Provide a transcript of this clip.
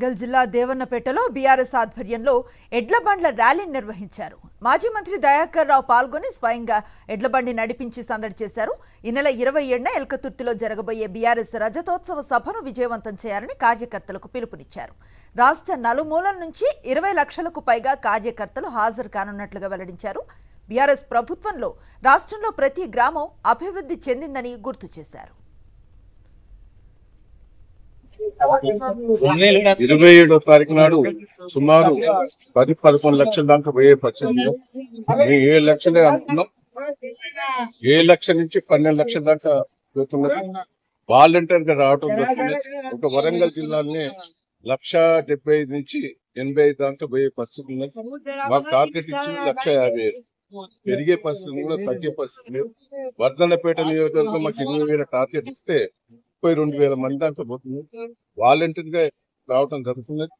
వరంగల్ జిల్లా దేవన్నపేటలో బీఆర్ఎస్ ఆధ్వర్యంలో ఎడ్లబండ్ల ర్యాలీ నిర్వహించారు. మాజీ మంత్రి దయాకర్ రావు పాల్గొని స్వయంగా ఎడ్లబండి నడిపించి సందడి చేశారు. ఈ నెల 27న ఎల్కతుర్తిలో జరగబోయే బీఆర్ఎస్ రజతోత్సవ సభను విజయవంతం చేయాలని కార్యకర్తలకు పిలుపునిచ్చారు. రాష్ట్ర నలుమూలల నుంచి 20 లక్షలకు పైగా కార్యకర్తలు హాజరు కానున్నట్లుగా వెల్లడించారు. బీఆర్ఎస్ ప్రభుత్వంలో రాష్ట్రంలో ప్రతి గ్రామం అభివృద్ధి చెందిందని గుర్తు చేశారు. 27వ తారీఖు నాడు సుమారు 10-11 లక్షల దాకా పోయే పరిస్థితి. 7 లక్షలే అనుకున్నాం. 7 లక్షల నుంచి 12 లక్షల దాకా పోతున్నది. వాలంటీర్ గా రావడం జరుగుతుంది. ఒక వరంగల్ జిల్లాలోనే 1,75,000 నుంచి 85 దాకా పోయే పరిస్థితి ఉన్నది. మాకు టార్గెట్ ఇచ్చి 1,50,000 పెరిగే పరిస్థితి కూడా, తగ్గే పరిస్థితి లేదు. వర్ధనపేట నియోజకవర్గం మాకు 20,000 టార్గెట్ ఇస్తే 32,000 మంది దాకా పోతుంది. వాలంటీర్ గా రావడం జరుగుతున్నది.